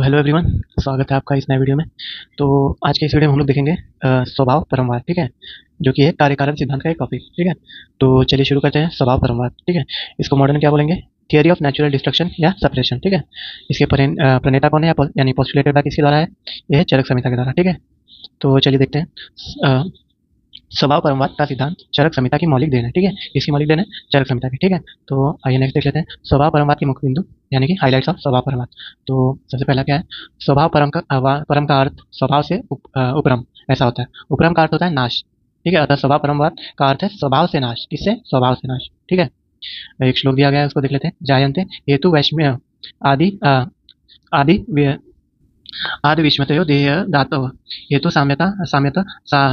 तो hello everyone, स्वागत है आपका इस नए वीडियो में। तो आज के इस वीडियो में हम लोग देखेंगे स्वभाव परमवाद, ठीक है, जो कि है कार्यकारण सिद्धांत का एक टॉपिक, ठीक है। तो चलिए शुरू करते हैं स्वभाव परमवाद, ठीक है। इसको मॉडर्न क्या बोलेंगे? थियरी ऑफ नेचुरल डिस्ट्रक्शन या सेपरेशन, ठीक है। इसके प्रणेता कौन है यानी पोस्टुलेटेड बाय किसके द्वारा है? यह है चरक संहिता के द्वारा, ठीक है। तो चलिए देखते हैं। अ, स्वभाव परमवाद का सिद्धांत चरक संहिता की मौलिक देन है, ठीक है। इसकी मौलिक देन है चरक संहिता की, ठीक है। तो आइए नेक्स्ट देख लेते हैं स्वभाव परमवाद के मुख्य बिंदु यानी कि हाइलाइट्स ऑफ स्वभाव परमवाद। तो सबसे पहला क्या है? स्वभाव परम का अर्थ स्वभाव से उपरम ऐसा होता है। उपरम का अर्थ होता है नाश, ठीक है। अतः स्वभाव परमवाद का अर्थ है स्वभाव से नाश। किससे? स्वभाव से नाश, ठीक है। एक श्लोक दिया गया है, उसको देख लेते हैं। जायन्ते हेतु वैषम्य आदि आदि आदि विस्मृतयो देह धातव हेतु साम्यता साम्यता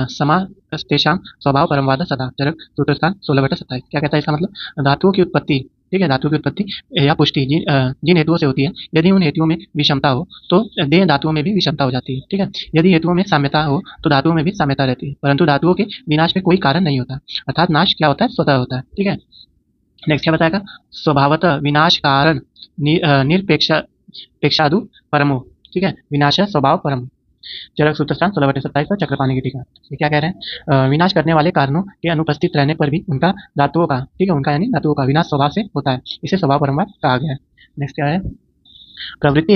समा तेषां स्वभाव परमवाद सदा चरक सूत्रस्थान 16/27। क्या कहता है इसका मतलब? धातुओं की उत्पत्ति, ठीक है, धातुओं की उत्पत्ति या पुष्टि जिन हेतुओं से होती है, यदि उन हेतुओं में विषमता हो तो देह धातुओं में भी विषमता हो जाती है, ठीक है। यदि हेतुओं में साम्यता हो तो धातुओं में भी साम्यता रहती है, परंतु धातुओं के विनाश में कोई कारण नहीं होता, अर्थात नाश क्या होता है? स्वतः होता है, ठीक है। नेक्स्ट क्या बताएगा? स्वभावतः विनाश कारण निरपेक्षादु परमो, ठीक है। विनाश है स्वभाव परम। चरक सूत्रस्थान 16/27 पर चक्रपाणी की टीका। ये क्या कह रहे हैं? विनाश करने वाले कारणों के अनुपस्थित रहने पर भी उनका धातुओं का, ठीक है, उनका यानी धातुओं का विनाश स्वभाव से होता है। इसे स्वभाव परमवाद कहा गया है। नेक्स्ट क्या है? प्रवृत्ति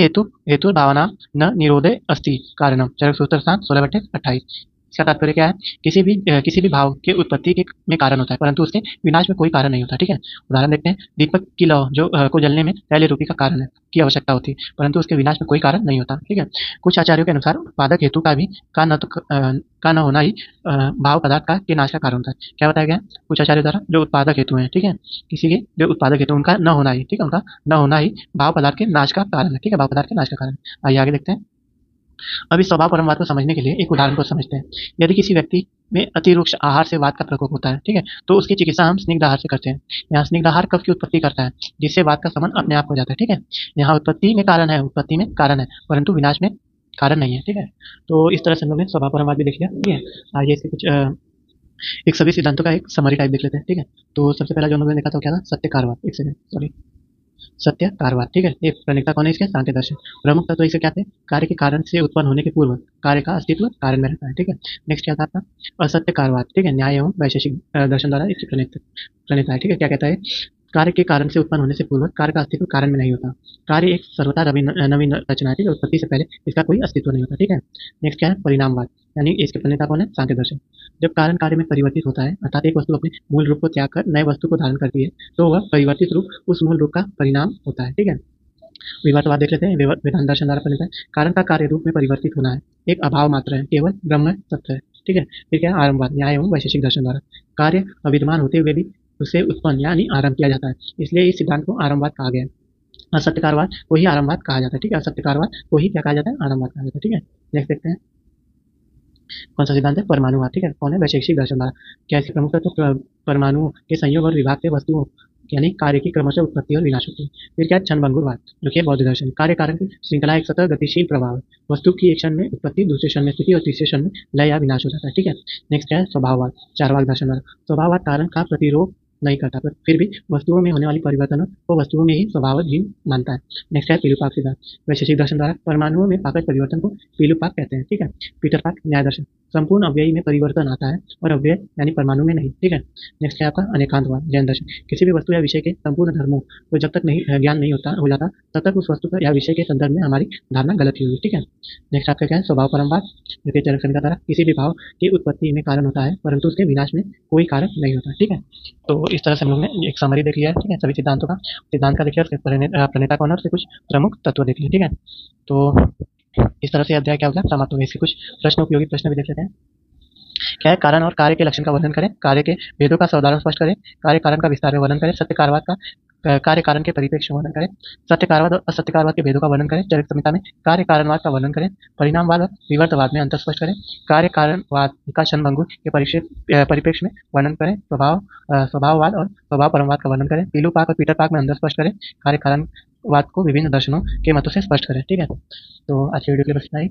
हेतु भावना न निरोधे अस्ति कारणम। चरक सूत्रस्थान 16/28। इसका तात्पर्य क्या है? किसी भी भाव के उत्पत्ति के में कारण होता है, परंतु उसके विनाश में कोई कारण नहीं होता, ठीक है। उदाहरण देखते हैं। दीपक की लौ जो को जलने में पहले रूपी का कारण है, की आवश्यकता होती है, परंतु उसके विनाश में कोई कारण नहीं होता, ठीक है। कुछ आचार्यों के अनुसार उत्पादक हेतु का न होना ही भाव पदार्थ का के नाश का कारण होता है। क्या बताया गया है? कुछ आचार्य द्वारा जो उत्पादक हेतु हैं, ठीक है, किसी के जो उत्पादक हेतु उनका न होना ही, ठीक है, उनका न होना ही भाव पदार्थ के नाश का कारण है, ठीक है, भाव पदार्थ के नाश का कारण। आइए आगे देखते हैं। अब इस स्वभाव परमवाद को समझने के लिए एक उदाहरण को समझते हैं। यदि किसी व्यक्ति में अतिरुक्ष आहार से वात का प्रकोप होता है, ठीक है, तो उसकी चिकित्सा हम स्निग्ध आहार से करते हैं। यहाँ स्निग्ध आहार कफ की उत्पत्ति करता है, जिससे वात का शमन अपने आप हो जाता है, ठीक है। यहाँ उत्पत्ति में कारण है, परंतु विनाश में कारण नहीं है, ठीक है। तो इस तरह से हम लोग ने स्वभाव परमवाद भी देख लिया, ठीक है। आइए इसके कुछ एक सभी सिद्धांतों का एक समरी टाइप देख लेते हैं, ठीक है। तो सबसे पहला जो हम लोगों ने देखा था वो क्या था? सत्यकारवाद। एक सेकंड, सॉरी, सत्य कारवाद, ठीक है। ये प्रणेता कौन है इसके? सांख्य दर्शन। प्रमुख तत्व इसे क्या थे? कार्य के कारण से उत्पन्न होने के पूर्व कार्य का अस्तित्व कारण में रहता है, ठीक है। नेक्स्ट क्या था आपका? असत्य कारवाद, ठीक है। न्याय एवं वैशेषिक दर्शन द्वारा इसकी प्रणेता है, ठीक है। क्या कहता है? कार्य के कारण से उत्पन्न होने से पूर्व कार्य का अस्तित्व कारण में नहीं होता। कार्य एक सर्वथा नवीन रचना है, ठीक है। उत्पत्ति से पहले इसका कोई अस्तित्व नहीं होता, ठीक है। नेक्स्ट क्या है? परिणामवाद, यानी इसके प्रणेता कौन है? सांख्य दर्शन। जब कारण कार्य में परिवर्तित होता है, अर्थात एक वस्तु अपने मूल रूप को त्याग कर नए वस्तु को धारण करती है, तो वह परिवर्तित रूप उस मूल रूप का परिणाम होता है, ठीक है। विवर्तवाद देख लेते हैं। वेदांत दर्शन द्वारा प्रणीत है। कारण का कार्य रूप में परिवर्तित होना है, एक अभाव मात्र है, केवल ब्रह्म सत्य है, ठीक है। फिर क्या है? आरंभवाद, न्याय एवं वैशेषिक दर्शन द्वारा कार्य अविद्यमान होते हुए भी उसे उत्पन्न यानी आरंभ किया जाता है, इसलिए इस सिद्धांत को आरंभवाद कहा गया है। असत्यकारवाद को ही आरंभवाद कहा जाता है, ठीक है। असत्यकारवाद को ही क्या कहा जाता है? आरंभवाद कहा जाता है, ठीक है। नेक्स्ट देखते हैं। कौन सा सिद्धांत है? परमाणुवाद, ठीक है। कौन है? वैशेषिक दर्शन द्वारा। क्या इसके प्रमुख तत्व? परमाणुओं के संयोग और विभाग से वस्तुओं यानी कार्य की क्रमशः उत्पत्ति और विनाश होती है। फिर क्या है? क्षणभंगुरवाद, जो कि बौद्ध दर्शन। कार्य कारण की श्रृंखला एक सतत गतिशील प्रभाव है। वस्तु की एक क्षण में उत्पत्ति, दूसरे क्षण में स्थिति और तीसरे क्षण में लय या विनाश हो जाता है, ठीक है। नेक्स्ट क्या है? स्वभाववाद, चार्वाक दर्शन द्वारा। स्वभाववाद कारण का प्रतिरोध नहीं करता, पर फिर भी वस्तुओं में होने वाली परिवर्तनों को वस्तुओं में ही स्वभावहीन मानता है। नेक्स्ट है पीलूपाक सिद्धांत, वैशेषिक दर्शन द्वारा। परमाणुओं में पाकज परिवर्तन को पीलूपाक कहते हैं, ठीक है। पीटरपाक न्याय दर्शन। संपूर्ण अव्ययी में परिवर्तन आता है और अव्यय यानी परमाणु में नहीं, ठीक है। नेक्स्ट है आपका अनेकांतवाद, जैन दर्शन। किसी भी वस्तु या विषय के संपूर्ण धर्मों को जब तक नहीं ज्ञान नहीं हो जाता, तब तक उस वस्तु या विषय के संदर्भ में हमारी धारणा गलत ही होगी, ठीक है। नेक्स्ट आपका क्या है? स्वभाव परमवाद, जो कि चरक संहिता द्वारा किसी भी भाव की उत्पत्ति में कारण होता है, परंतु उसके विनाश में कोई कारण नहीं होता, ठीक है। तो इस तरह से हम लोग ने एक समरी देख लिया है, ठीक है, सभी सिद्धांतों का। सिद्धांत का देखिए, उसके प्रणेता कौन है, उसके कुछ प्रमुख तत्व देख लिए, ठीक है। तो इस तरह से अध्याय क्या हो गया? समाप्त हो गया। इसके कुछ प्रश्न, उपयोगी प्रश्न भी देख लेते हैं। क्या है? कारण और कार्य के लक्षण का वर्णन करें, कार्य के भेदों का सावधान स्पष्ट करें, कार्य कारण का विस्तार में वर्णन करें, सत्य कारवाद का कार्य कारण के परिप्रेक्ष्य में वर्णन करें, सत्य कारवाद और असत्य कारवाद के भेदों का वर्णन करें, चरित्र संहिता में कार्य कारणवाद का वर्णन करें, परिणामवाद और विवर्तवाद में अंतर स्पष्ट करें, कार्य कारणवाद का क्षणभंगुर के परिप्रेक्ष्य में वर्णन करें, स्वभाववाद और स्वभाव परमवाद का वर्णन करें, पीलूपाक और पीटरपाक में अंतर स्पष्ट करें, कार्य कारणवाद को विभिन्न दर्शनों के मतों से स्पष्ट करें, ठीक है। तो आज की वीडियो के लिए बस इतना ही।